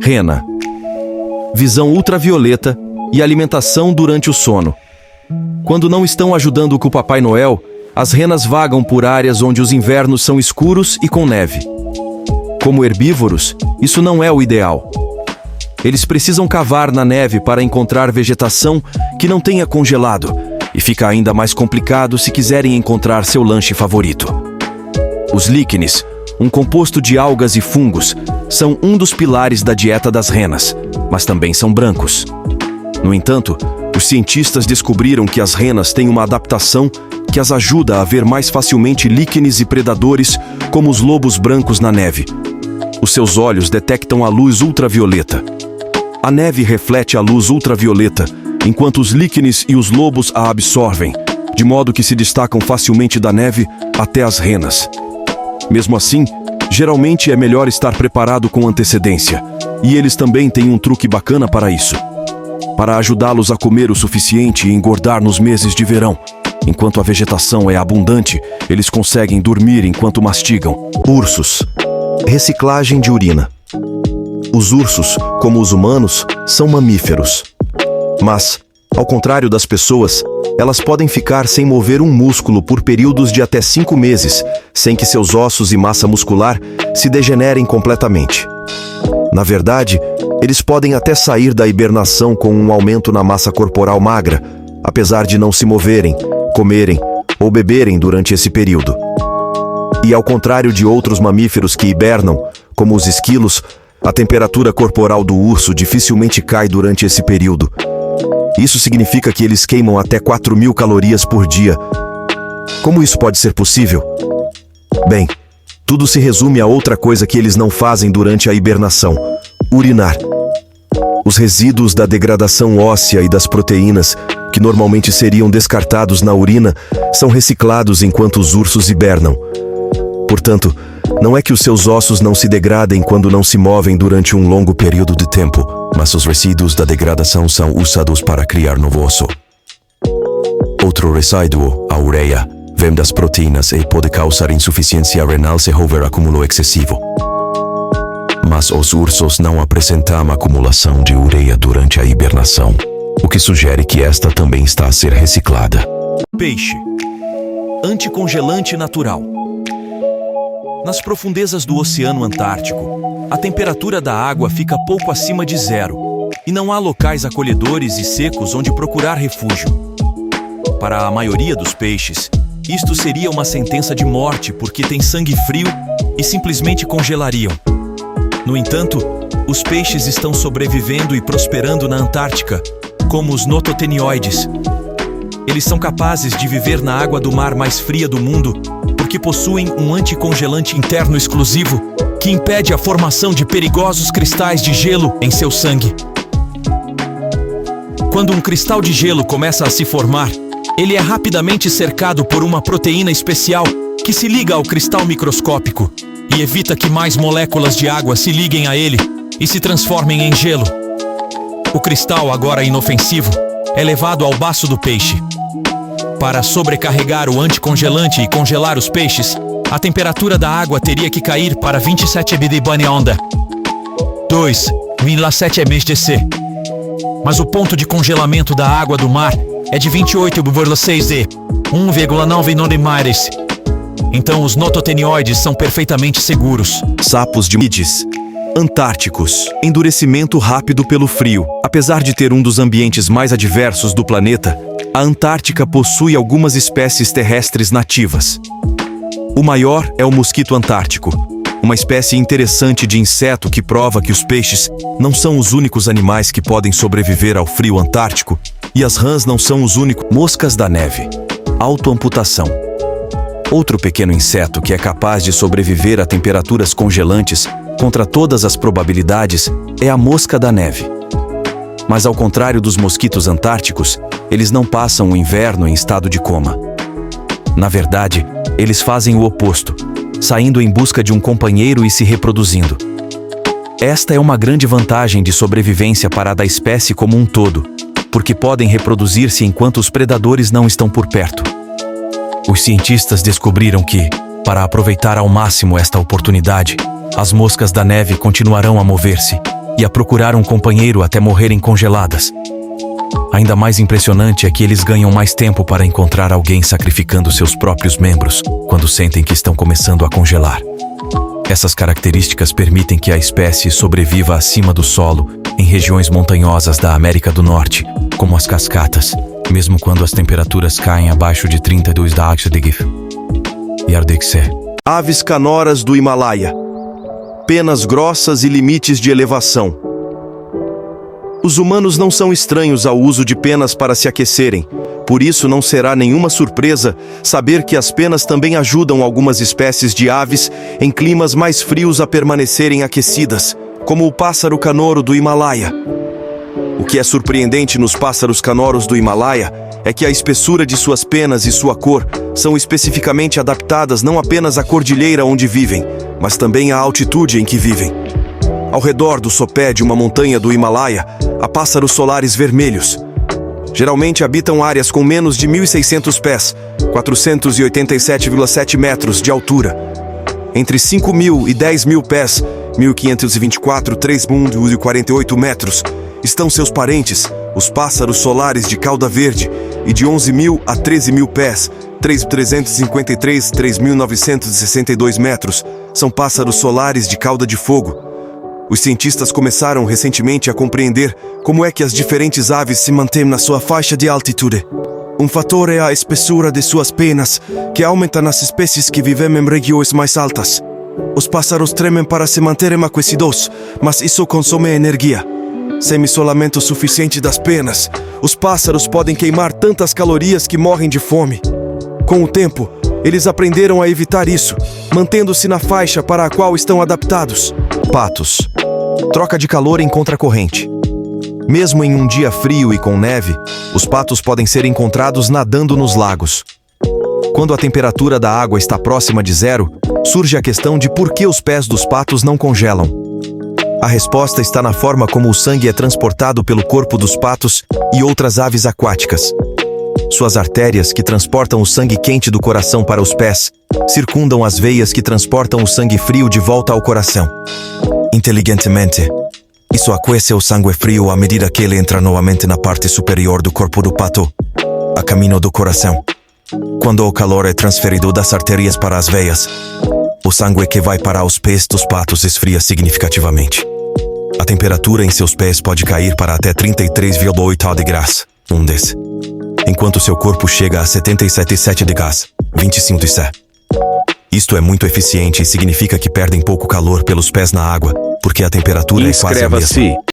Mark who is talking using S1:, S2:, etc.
S1: Rena. Visão ultravioleta e alimentação durante o sono. Quando não estão ajudando com o Papai Noel, as renas vagam por áreas onde os invernos são escuros e com neve. Como herbívoros, isso não é o ideal. Eles precisam cavar na neve para encontrar vegetação que não tenha congelado, e fica ainda mais complicado se quiserem encontrar seu lanche favorito. Os líquenes, um composto de algas e fungos, são um dos pilares da dieta das renas, mas também são brancos. No entanto, os cientistas descobriram que as renas têm uma adaptação que as ajuda a ver mais facilmente líquenes e predadores, como os lobos brancos na neve. Os seus olhos detectam a luz ultravioleta. A neve reflete a luz ultravioleta, enquanto os líquenes e os lobos a absorvem, de modo que se destacam facilmente da neve até as renas. Mesmo assim, geralmente é melhor estar preparado com antecedência, e eles também têm um truque bacana para isso. Para ajudá-los a comer o suficiente e engordar nos meses de verão. Enquanto a vegetação é abundante, eles conseguem dormir enquanto mastigam. Ursos. Reciclagem de urina. Os ursos, como os humanos, são mamíferos. Mas, ao contrário das pessoas, elas podem ficar sem mover um músculo por períodos de até 5 meses, sem que seus ossos e massa muscular se degenerem completamente. Na verdade, eles podem até sair da hibernação com um aumento na massa corporal magra, apesar de não se moverem, comerem ou beberem durante esse período. E ao contrário de outros mamíferos que hibernam, como os esquilos, a temperatura corporal do urso dificilmente cai durante esse período. Isso significa que eles queimam até 4.000 calorias por dia. Como isso pode ser possível? Bem, tudo se resume a outra coisa que eles não fazem durante a hibernação: urinar. Os resíduos da degradação óssea e das proteínas, que normalmente seriam descartados na urina, são reciclados enquanto os ursos hibernam. Portanto, não é que os seus ossos não se degradem quando não se movem durante um longo período de tempo, mas os resíduos da degradação são usados para criar novo osso. Outro resíduo, a ureia, vem das proteínas e pode causar insuficiência renal se houver acúmulo excessivo. Mas os ursos não apresentam acumulação de ureia durante a hibernação, o que sugere que esta também está a ser reciclada. Peixe. Anticongelante natural. Nas profundezas do Oceano Antártico, a temperatura da água fica pouco acima de 0, e não há locais acolhedores e secos onde procurar refúgio. Para a maioria dos peixes, isto seria uma sentença de morte porque têm sangue frio e simplesmente congelariam. No entanto, os peixes estão sobrevivendo e prosperando na Antártica, como os nototenioides. Eles são capazes de viver na água do mar mais fria do mundo porque possuem um anticongelante interno exclusivo que impede a formação de perigosos cristais de gelo em seu sangue. Quando um cristal de gelo começa a se formar, ele é rapidamente cercado por uma proteína especial que se liga ao cristal microscópico e evita que mais moléculas de água se liguem a ele e se transformem em gelo. O cristal, agora inofensivo, é levado ao baço do peixe. Para sobrecarregar o anticongelante e congelar os peixes, a temperatura da água teria que cair para 27 onda. 2,7 MSDC. Mas o ponto de congelamento da água do mar é de 28,6 D, 1,9 mares. Então os nototenioides são perfeitamente seguros. Sapos de midges. Antárticos. Endurecimento rápido pelo frio. Apesar de ter um dos ambientes mais adversos do planeta, a Antártica possui algumas espécies terrestres nativas. O maior é o mosquito antártico, uma espécie interessante de inseto que prova que os peixes não são os únicos animais que podem sobreviver ao frio antártico e as rãs não são os únicos. Moscas da neve. Autoamputação. Outro pequeno inseto que é capaz de sobreviver a temperaturas congelantes contra todas as probabilidades é a mosca da neve. Mas ao contrário dos mosquitos antárticos, eles não passam o inverno em estado de coma. Na verdade, eles fazem o oposto, saindo em busca de um companheiro e se reproduzindo. Esta é uma grande vantagem de sobrevivência para a da espécie como um todo, porque podem reproduzir-se enquanto os predadores não estão por perto. Os cientistas descobriram que, para aproveitar ao máximo esta oportunidade, as moscas da neve continuarão a mover-se, e a procurar um companheiro até morrerem congeladas. Ainda mais impressionante é que eles ganham mais tempo para encontrar alguém sacrificando seus próprios membros quando sentem que estão começando a congelar. Essas características permitem que a espécie sobreviva acima do solo em regiões montanhosas da América do Norte, como as cascatas, mesmo quando as temperaturas caem abaixo de 32 °C.
S2: Aves canoras do Himalaia. Penas grossas e limites de elevação. Os humanos não são estranhos ao uso de penas para se aquecerem. Por isso não será nenhuma surpresa saber que as penas também ajudam algumas espécies de aves em climas mais frios a permanecerem aquecidas, como o pássaro canoro do Himalaia. O que é surpreendente nos pássaros canoros do Himalaia é que a espessura de suas penas e sua cor são especificamente adaptadas não apenas à cordilheira onde vivem, mas também à altitude em que vivem. Ao redor do sopé de uma montanha do Himalaia, há pássaros solares vermelhos. Geralmente habitam áreas com menos de 1.600 pés, 487,7 metros de altura. Entre 5.000 e 10.000 pés, 1.524, 3.048 metros, estão seus parentes, os pássaros solares de cauda verde, e de 11.000 a 13.000 pés, 3.353, 3.962 metros, são pássaros solares de cauda de fogo. Os cientistas começaram recentemente a compreender como é que as diferentes aves se mantêm na sua faixa de altitude. Um fator é a espessura de suas penas, que aumenta nas espécies que vivem em regiões mais altas. Os pássaros tremem para se manterem aquecidos, mas isso consome energia. Sem isolamento suficiente das penas, os pássaros podem queimar tantas calorias que morrem de fome. Com o tempo, eles aprenderam a evitar isso, mantendo-se na faixa para a qual estão adaptados.
S1: Patos. Troca de calor em contracorrente. Mesmo em um dia frio e com neve, os patos podem ser encontrados nadando nos lagos. Quando a temperatura da água está próxima de zero, surge a questão de por que os pés dos patos não congelam. A resposta está na forma como o sangue é transportado pelo corpo dos patos e outras aves aquáticas. Suas artérias, que transportam o sangue quente do coração para os pés, circundam as veias que transportam o sangue frio de volta ao coração. Inteligentemente, isso aquece o sangue frio à medida que ele entra novamente na parte superior do corpo do pato, a caminho do coração. Quando o calor é transferido das artérias para as veias, o sangue que vai para os pés dos patos esfria significativamente. A temperatura em seus pés pode cair para até 33,8 °C, enquanto seu corpo chega a 77,7 °C, 25 °C. Isto é muito eficiente e significa que perdem pouco calor pelos pés na água, porque a temperatura é quase a mesma.